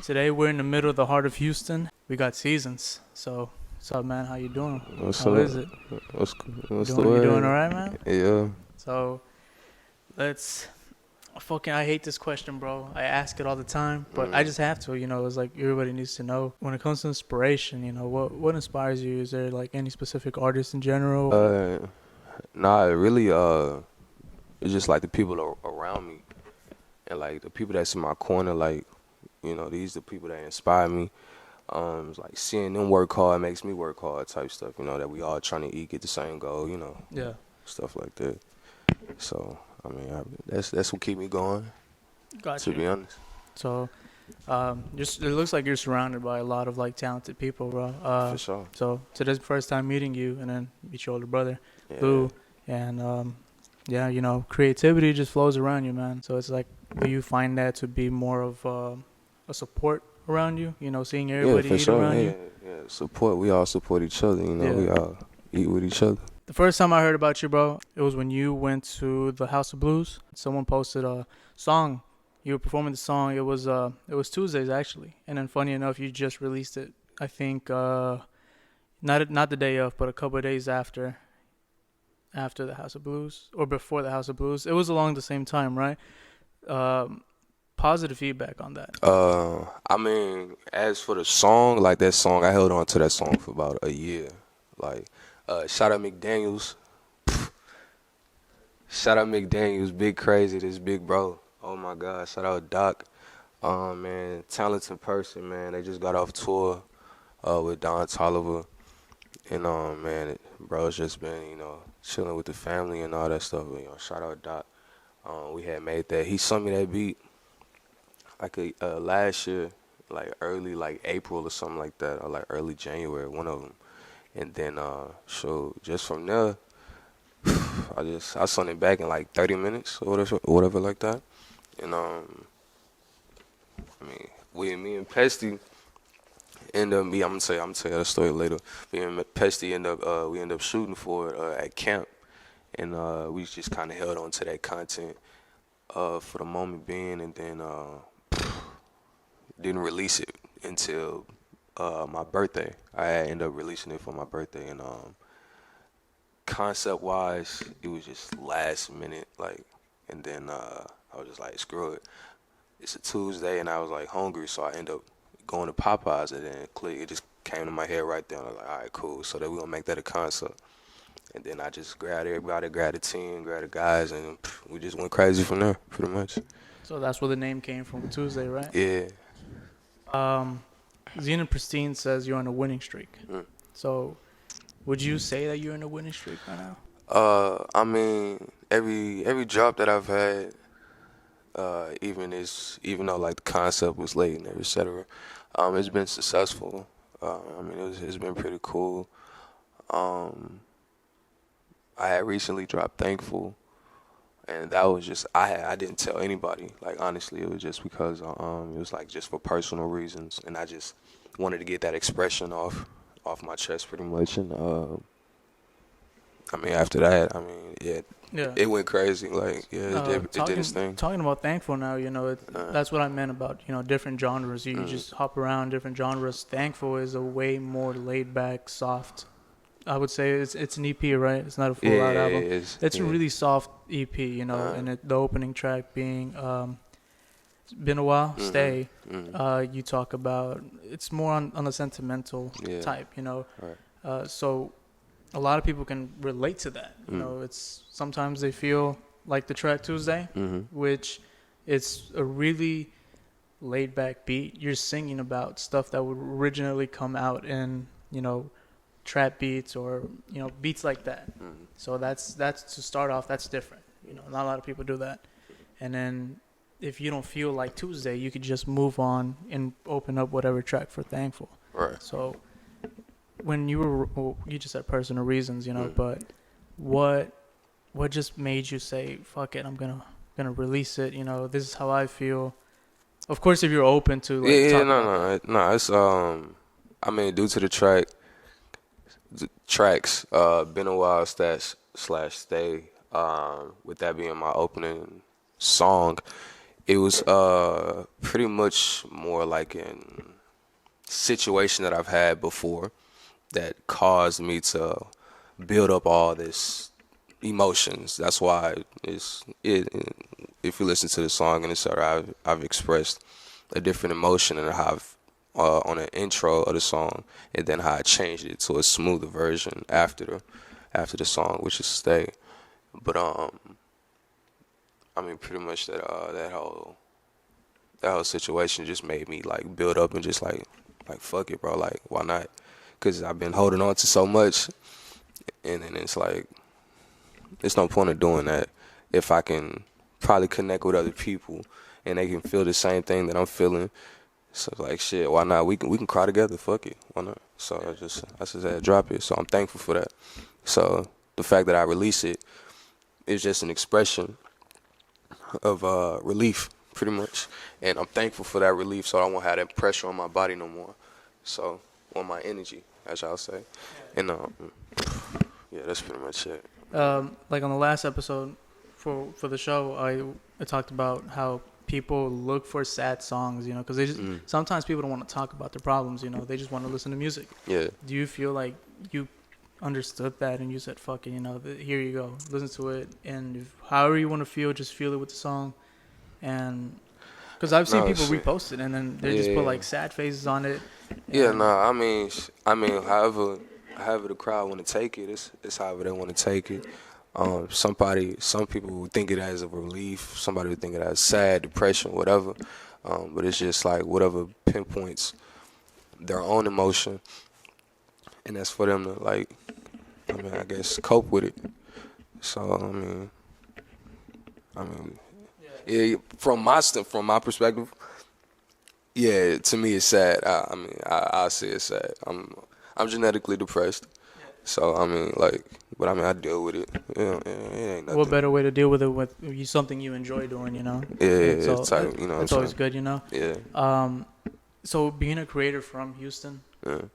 Today we're in the middle of the heart of Houston. We got Seasons. So, what's up, man? How you doing? How is it? What's You the word? doing all right, man? Yeah. So, let's. I hate this question, bro. I ask it all the time, but I just have to. It's like everybody needs to know. When it comes to inspiration, what inspires you? Is there like any specific artist in general? Nah, really, it's just like the people around me, and like the people that's in my corner. Like, these the people that inspire me. It's like seeing them work hard makes me work hard, type stuff. That we all trying to get the same goal. Yeah. Stuff like that. So that's what keep me going. Gotcha. To be honest. So, it looks like you're surrounded by a lot of like talented people, bro. For sure. So today's the first time meeting you, and then meet your older brother, Yeah. Lou, and creativity just flows around you, man. So it's like, do you find that to be more of a support around you? Seeing everybody for eat sure. around you. Yeah. Support. We all support each other. We all eat with each other. The first time I heard about you, bro, it was when you went to the House of Blues. Someone posted a song. You were performing the song. It was Tuesdays actually, and then funny enough, you just released it. I think not the day of, but a couple of days after the House of Blues or before the House of Blues. It was along the same time, right? Positive feedback on that. I mean, as for the song, like that song, I held on to that song for about a year. Like, shout out McDaniels. Shout out McDaniels, Big Crazy, this big bro. Oh my God, shout out Doc. Man, talented person, man. They just got off tour with Don Tolliver. And man, bro's just been, chilling with the family and all that stuff. Shout out Doc. We had made that. He sent me that beat like last year, like early like April or something like that, or like early January, one of them. And then so just from there, I sent it back in like 30 minutes or whatever like that. And me and Pesty end up. I'm gonna tell you that story later. Me and Pesty we end up shooting for it at camp, and we just kind of held on to that content for the moment being, and then didn't release it until my birthday. I ended up releasing it for my birthday, and concept wise, it was just last minute, like, and then I was just like, screw it. It's a Tuesday, and I was like hungry, so I ended up going to Popeyes, and then it just came to my head right there. And I was like, all right, cool. So then we're gonna make that a concept. And then I just grabbed everybody, grabbed the team, grabbed the guys, and we just went crazy from there, pretty much. So that's where the name came from, Tuesday, right? Yeah. Xena Pristine says you're on a winning streak. So would you say that you're in a winning streak right now? I mean, every drop that I've had, even though like the concept was late and et cetera, it's been successful. It's been pretty cool. I had recently dropped Thankful, and that was just I didn't tell anybody. Like, honestly, it was just because it was like just for personal reasons, and I just wanted to get that expression off my chest pretty much. And after that, it went crazy. Like, it did its thing. Talking about Thankful now, that's what I meant about, different genres. You just hop around different genres. Thankful is a way more laid back, soft. I would say it's an EP, right? It's not a full out album. It's a really soft EP, and the opening track being It's Been a While, Stay. You talk about, it's more on a sentimental type, Right. So a lot of people can relate to that. It's sometimes they feel like the track Tuesday, which it's a really laid back beat. You're singing about stuff that would originally come out in, trap beats or, beats like that. So that's to start off, that's different. Not a lot of people do that. And then if you don't feel like Tuesday, you could just move on and open up whatever track for Thankful. Right. So when you just said personal reasons, but what just made you say, fuck it, I'm gonna release it, this is how I feel. Of course, if you're open to no, it's due to the tracks, Been a While / Stay, with that being my opening song, It was pretty much more like an situation that I've had before that caused me to build up all this emotions. That's why if you listen to the song and etc., I've expressed a different emotion and how I've on the intro of the song, and then how I changed it to a smoother version after the song, which is Stay. But I mean, pretty much that whole situation just made me like build up and just like fuck it, bro. Like, why not? Because I've been holding on to so much, and then it's like, there's no point of doing that if I can probably connect with other people and they can feel the same thing that I'm feeling. So like, shit, why not? We can cry together. Fuck it, why not? So I just had to drop it. So I'm thankful for that. So the fact that I release it is just an expression of relief, pretty much. And I'm thankful for that relief, so I won't have that pressure on my body no more. So on my energy, as y'all say. And yeah, that's pretty much it. Like on the last episode for the show, I talked about how people look for sad songs, you know, because they just sometimes people don't want to talk about their problems, you know, they just want to listen to music. Yeah. Do you feel like you understood that and you said, fuck it, you know, here you go, listen to it, and however you want to feel, just feel it with the song? And because I've seen people repost it and then they just put like sad faces on it. Yeah, I mean, however the crowd want to take it, it's however they want to take it. Some people would think it as a relief. Somebody would think it as sad, depression, whatever. But it's just like whatever pinpoints their own emotion, and that's for them to like, I guess cope with it. So yeah, from my perspective, yeah, to me it's sad. I say it's sad. I'm genetically depressed. So but I deal with it. Yeah, it ain't nothing. What better way to deal with it with something you enjoy doing, you know? Yeah, so it's like, you know, it's always good, you know. Yeah. So being a creator from Houston,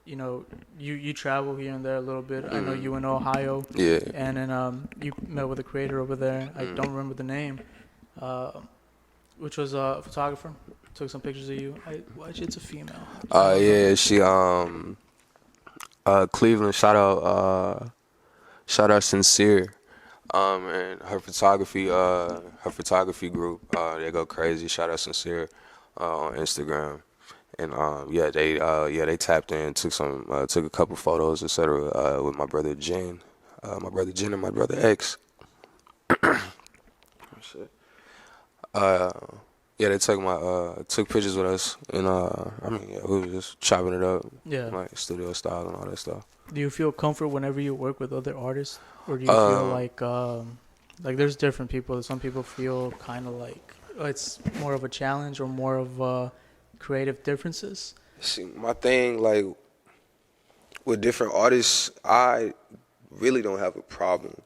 you know, you travel here and there a little bit. I know you in Ohio. Yeah. And then you met with a creator over there. I don't remember the name, which was a photographer. Took some pictures of you. Actually, it's a female. Yeah, she Cleveland, shout out Sincere, and her photography group, they go crazy. Shout out Sincere on Instagram, and they tapped in, took a couple photos, etc. With my brother Jen, and my brother X. Shit. Yeah, they took pictures with us, and we were just chopping it up, like studio style and all that stuff. Do you feel comfort whenever you work with other artists, or do you feel like there's different people? Some people feel kind of like it's more of a challenge or more of creative differences. See, my thing, like with different artists, I really don't have a problem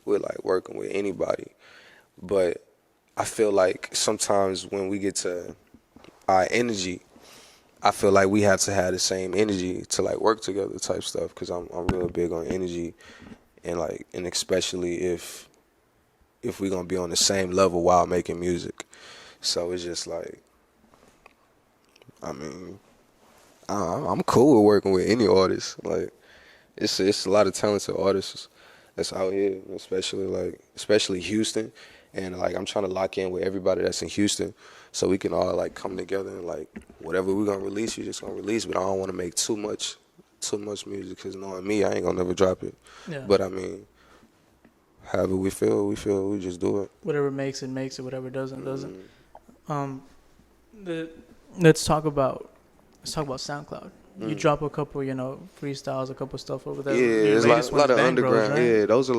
with like working with anybody, but I feel like sometimes when we get to our energy, I feel like we have to have the same energy to like work together type stuff, because I'm real big on energy, and especially if we're gonna be on the same level while making music. So it's just like, I'm cool with working with any artist. Like it's a lot of talented artists that's out here, especially Houston. And like I'm trying to lock in with everybody that's in Houston, so we can all like come together and like whatever we're gonna release, we just gonna release. But I don't want to make too much music, because knowing me, I ain't gonna never drop it. Yeah. But however we feel, we just do it. Whatever makes it, whatever doesn't. Let's talk about SoundCloud. You drop a couple, freestyles, a couple stuff over there. Yeah, there's a lot of underground. Right? Yeah, those are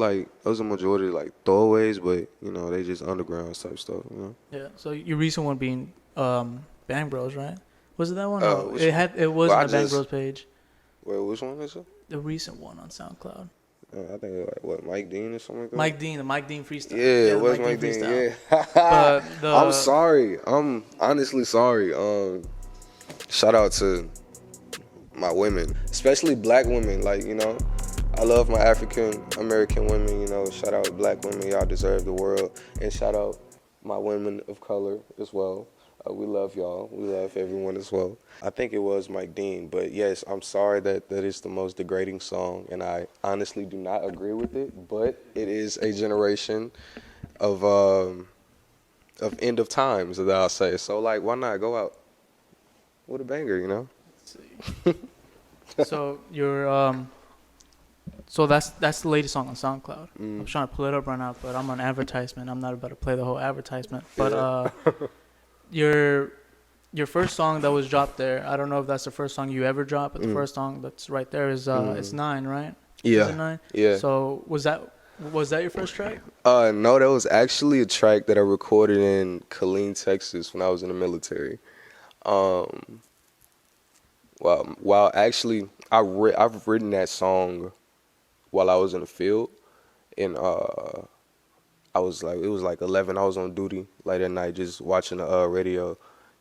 majority like throwaways, but they just underground type stuff. Yeah. So your recent one being Bang Bros, right? Was it that one? It was on the Bang Bros page. Wait, which one is it? The recent one on SoundCloud. I think it was like Mike Dean or something like that. The Mike Dean freestyle. Yeah, it was Mike Dean. Yeah. I'm sorry. I'm honestly sorry. Shout out to my women, especially black women. Like, I love my African American women. Shout out black women. Y'all deserve the world. And shout out my women of color as well. We love y'all. We love everyone as well. I think it was Mike Dean, but yes, I'm sorry that is the most degrading song, and I honestly do not agree with it. But it is a generation of end of times, that I'll say. So like, why not go out with a banger? You know. Let's see. So so that's the latest song on SoundCloud. I'm trying to pull it up right now, but I'm on advertisement. I'm not about to play the whole advertisement. But your first song that was dropped there, I don't know if that's the first song you ever dropped, but the first song that's right there is it's 9, right? Yeah. Is it 9? Yeah. So was that your first track? No, that was actually a track that I recorded in Killeen, Texas when I was in the military. Well, actually, I've written that song while I was in the field, and it was like 11. I was on duty late at night, just watching the radio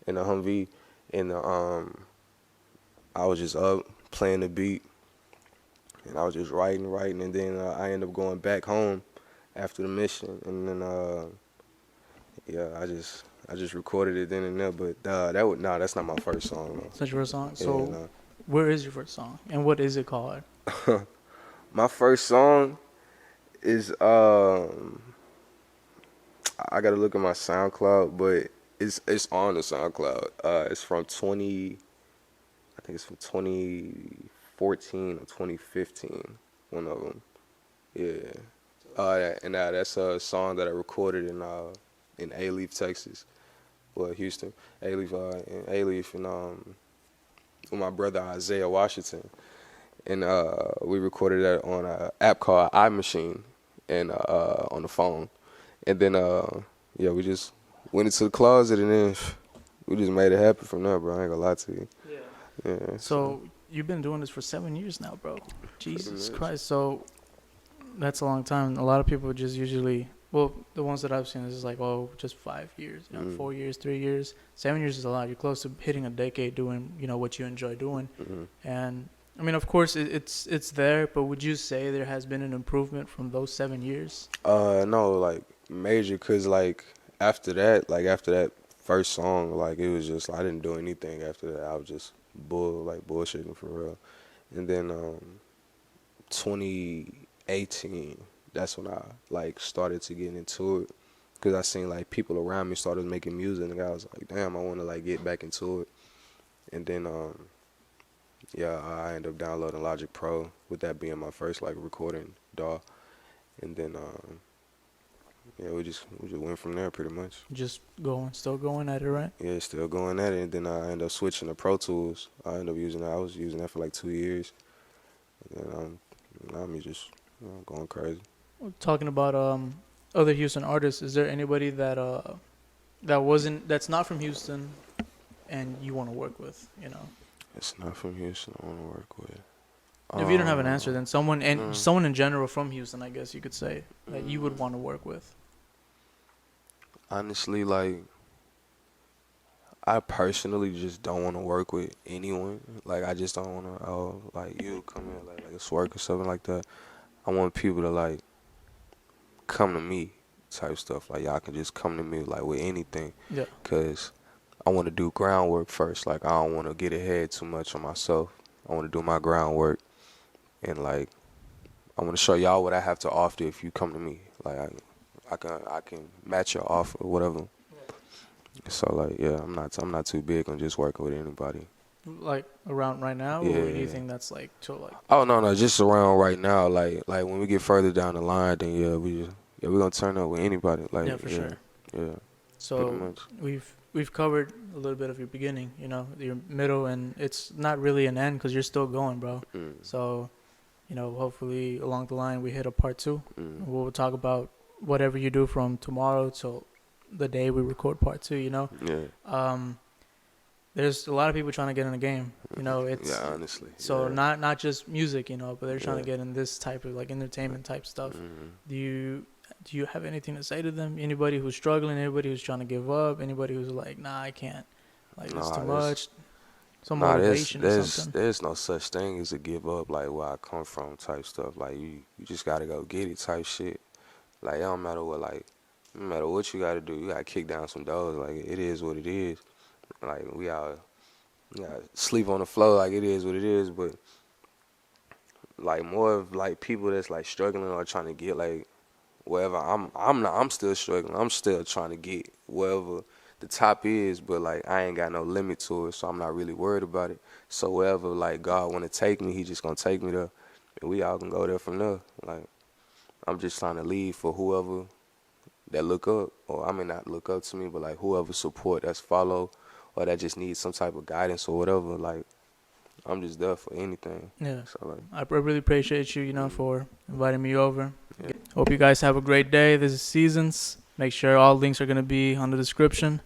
in the Humvee, and I was just up playing the beat, and I was just writing, and then I ended up going back home after the mission, and then I just recorded it then and there. But that's not my first song. No. That's your first song. Yeah, So no. where is your first song, and what is it called? My first song is I gotta look at my SoundCloud, but it's on the SoundCloud. It's from 2014 or 2015. One of them. Yeah. And that's a song that I recorded in Aleaf, Texas. Well, Houston, Aleaf, and with my brother Isaiah Washington. And we recorded that on an app called iMachine, and on the phone. And then we just went into the closet, and then we just made it happen from there, bro. I ain't gonna lie to you. Yeah. So you've been doing this for 7 years now, bro. Jesus Christ. So that's a long time. A lot of people just usually, well, the ones that I've seen is like, oh, just 5 years, 4 years, 3 years. 7 years is a lot. You're close to hitting a decade doing, what you enjoy doing. And I mean, of course, it's there, but would you say there has been an improvement from those 7 years? No, like major, cause like after that first song, like it was just, I didn't do anything after that. I was just bullshitting for real. And then 2018, that's when I like started to get into it, cause I seen like people around me started making music, and I was like, damn, I want to like get back into it. And then I ended up downloading Logic Pro, with that being my first like recording DAW. And then we just went from there pretty much. Still going at it, right? Yeah, still going at it. And then I ended up switching to Pro Tools. I was using that for like 2 years. And then I'm just going crazy. Talking about other Houston artists, is there anybody that's not from Houston and you want to work with, It's not from Houston I want to work with. If you don't have an answer, then someone in general from Houston, I guess you could say, that you would want to work with. Honestly, like, I personally just don't want to work with anyone. Like, I just don't want to, like, you come here, like it's work or something like that. I want people to, like, come to me type stuff. Like, y'all can just come to me, like, with anything. Yeah. Because I want to do groundwork first. Like, I don't want to get ahead too much on myself. I want to do my groundwork. And, like, I want to show y'all what I have to offer if you come to me. Like, I can match your offer or whatever. So, like, yeah, I'm not too big on just working with anybody. Like, around right now? Yeah. Or anything that's, like, to, like... Oh, no, just around right now. Like when we get further down the line, then, we're going to turn up with anybody. Like, yeah, for sure. Yeah. So, we've covered a little bit of your beginning, your middle, and it's not really an end because you're still going, bro. So, hopefully along the line we hit a part 2. We'll talk about whatever you do from tomorrow till the day we record part 2, Yeah. There's a lot of people trying to get in the game, it's yeah, honestly. so yeah. not just music, but they're trying to get in this type of like entertainment type stuff. Do you have anything to say to them? Anybody who's struggling, anybody who's trying to give up, anybody who's like, nah, I can't, like, it's too much, some motivation or something? There's no such thing as a give up, like where I come from type stuff. Like you just gotta go get it type shit. Like it don't matter what what you gotta do. You gotta kick down some doors. Like, it is what it is. Like, we gotta sleep on the floor. Like, it is what it is. But like, more of like people that's like struggling or trying to get like wherever. I'm still struggling. I'm still trying to get wherever the top is, but like I ain't got no limit to it, so I'm not really worried about it. So wherever like God want to take me, he just gonna take me there, and we all can go there from there. Like, I'm just trying to lead for whoever that look up, or I mean not look up to me, but like whoever support, that's follow, or that just needs some type of guidance or whatever. Like, I'm just there for anything. Yeah. So like, I really appreciate you, for inviting me over. Yeah. Hope you guys have a great day. This is Seasons. Make sure all links are going to be on the description.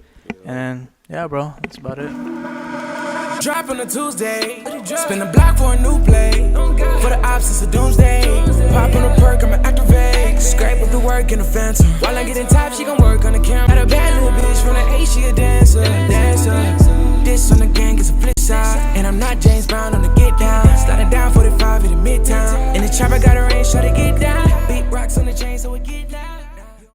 And yeah, bro, that's about it. Drop on a Tuesday, spin the block for a new play. For the ops, it's a doomsday. Pop on a perk, I'ma activate. Scrape up the work in the phantom. While I'm getting top, she gon' work on the camera. Had a bad little bitch from the A, she a dancer. This on the gang is a flip side. And I'm not James Brown on the get down. Sliding down 45 in the midtown. In the chopper, got a range, try to get down. Beat rocks on the chain, so it get down.